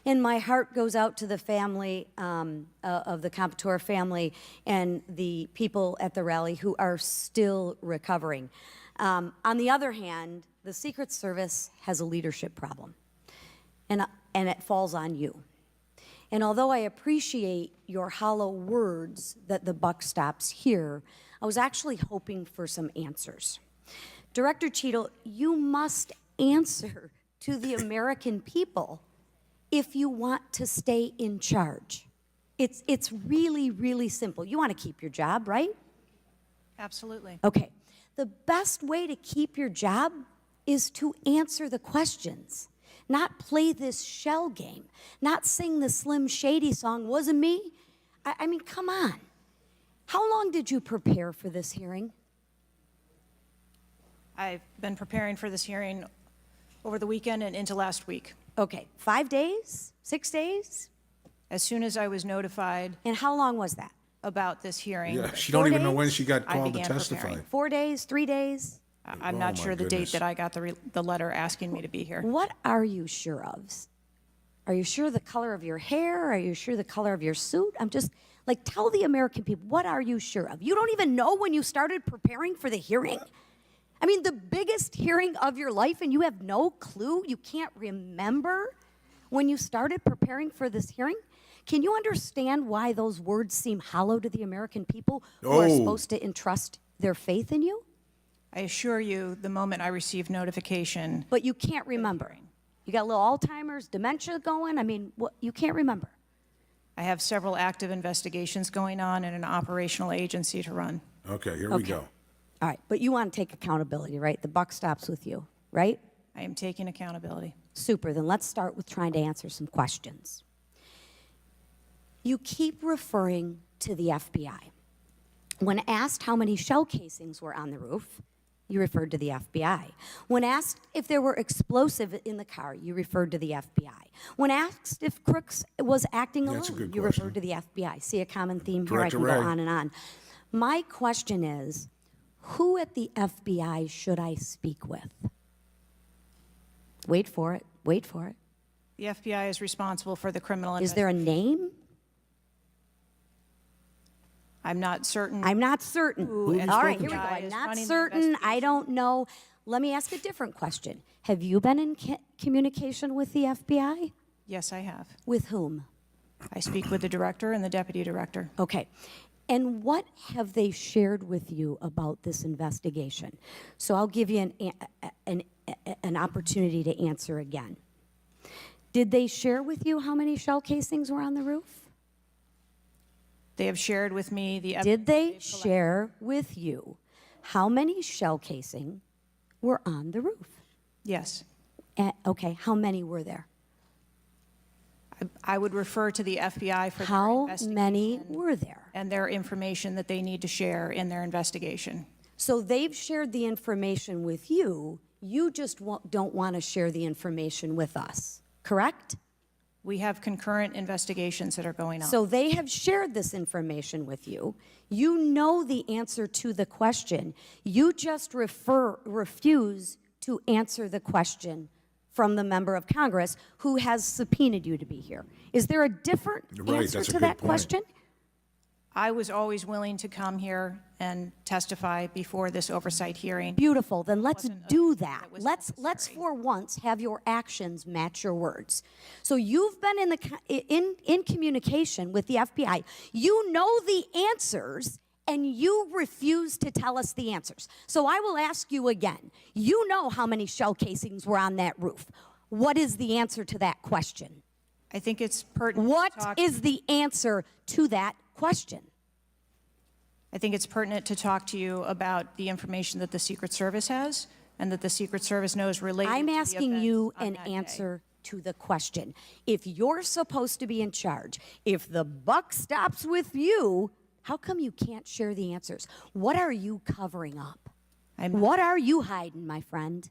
And my heart goes out to the family of the Comptour family and the people at the rally who are still recovering. On the other hand, the Secret Service has a leadership problem, and it falls on you. And although I appreciate your hollow words that the buck stops here, I was actually hoping for some answers. Director Cheatle, you must answer to the American people if you want to stay in charge. It's really, really simple. You want to keep your job, right? Absolutely. Okay. The best way to keep your job is to answer the questions, not play this shell game, not sing the Slim Shady song, wasn't me. I mean, come on. How long did you prepare for this hearing? I've been preparing for this hearing over the weekend and into last week. Okay, 5 days, 6 days? As soon as I was notified And how long was that? about this hearing, Yeah, she 4 don't even know days? when she got I called to began testify. preparing. 4 days, 3 days? I'm Oh, not my sure the goodness. date that I got the letter asking me to be here. What are you sure of? Are you sure the color of your hair? Are you sure the color of your suit? I'm just, like, tell the American people, what are you sure of? You don't even know when you started preparing for the hearing? I mean, the biggest hearing of your life, and you have no clue? You can't remember when you started preparing for this hearing? Can you understand why those words seem hollow to the American people who are Oh. supposed to entrust their faith in you? I assure you, the moment I received notification, But you can't remember. You got a little Alzheimer's, dementia going? I mean, what, you can't remember. I have several active investigations going on and an operational agency to run. Okay, here we go. All right, but you want to take accountability, right? The buck stops with you, right? I am taking accountability. Super, then let's start with trying to answer some questions. You keep referring to the FBI. When asked how many shell casings were on the roof, you referred to the FBI. When asked if there were explosives in the car, you referred to the FBI. When asked if Crooks was acting That's a alone, good you question. referred to the FBI. See a common theme here? Director I can Ray. go on and on. My question is, who at the FBI should I speak with? Wait for it. Wait for it. The FBI is responsible for the criminal Is there a name? I'm not certain. I'm not certain. Who at All the right, here we go. FBI I'm is not running the certain. I investigation. don't know. Let me ask a different question. Have you been in communication with the FBI? Yes, I have. With whom? I speak with the director and the deputy director. Okay. And what have they shared with you about this investigation? So I'll give you an opportunity to answer again. Did they share with you how many shell casings were on the roof? They have shared with me the evidence. Did they they've collected. share with you how many shell casing were on the roof? Yes. Okay, how many were there? I would refer to the FBI for their How investigation many were there? and their information that they need to share in their investigation. So they've shared the information with you. You just don't want to share the information with us, correct? We have concurrent investigations that are going on. So they have shared this information with you. You know the answer to the question. You just refuse to answer the question from the member of Congress who has subpoenaed you to be here. Is there a different Right, answer that's a to good that point. question? I was always willing to come here and testify before this oversight hearing. Beautiful. Then let's wasn't a- do that. that was Let's necessary. for once have your actions match your words. So you've been in communication with the FBI. You know the answers, and you refuse to tell us the answers. So I will ask you again. You know how many shell casings were on that roof. What is the answer to that question? I think it's pertinent. What to talk, is the answer to that question? I think it's pertinent to talk to you about the information that the Secret Service has and that the Secret Service knows related I'm to the asking events you on an that day. answer to the question. If you're supposed to be in charge, if the buck stops with you, how come you can't share the answers? What are you covering up? What are you hiding, my friend?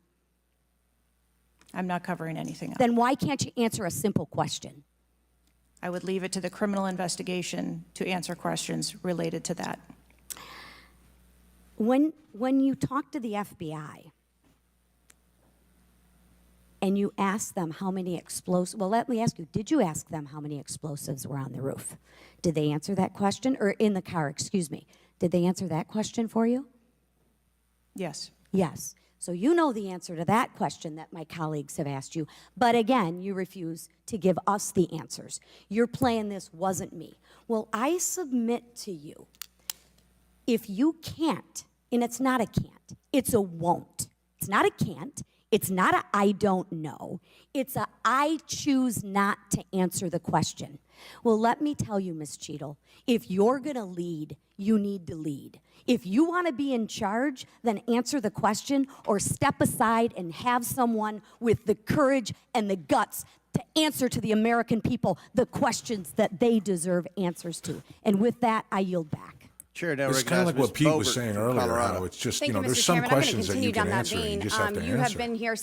I'm not covering anything up. Then why can't you answer a simple question? I would leave it to the criminal investigation to answer questions related to that. When you talk to the FBI, and you asked them how many explosives, well, let me ask you, did you ask them how many explosives were on the roof? Did they answer that question? Or in the car, excuse me. Did they answer that question for you? Yes. Yes. So you know the answer to that question that my colleagues have asked you. But again, you refuse to give us the answers. You're playing this wasn't me. Well, I submit to you, if you can't, and it's not a can't, it's a won't. It's not a can't. It's not a I don't know. It's a I choose not to answer the question. Well, let me tell you, Ms. Cheatle, if you're going to lead, you need to lead. If you want to be in charge, then answer the question or step aside and have someone with the courage and the guts to answer to the American people the questions that they deserve answers to. And with that, I yield back. Chair now It's kind of like recognizes what Pete Ms. was Boebert saying from earlier, Colorado. how it's just, Thank you, there's Mr. some Chairman. I'm going to questions that you continue can down that answer and you vein. just have to You have answer. been here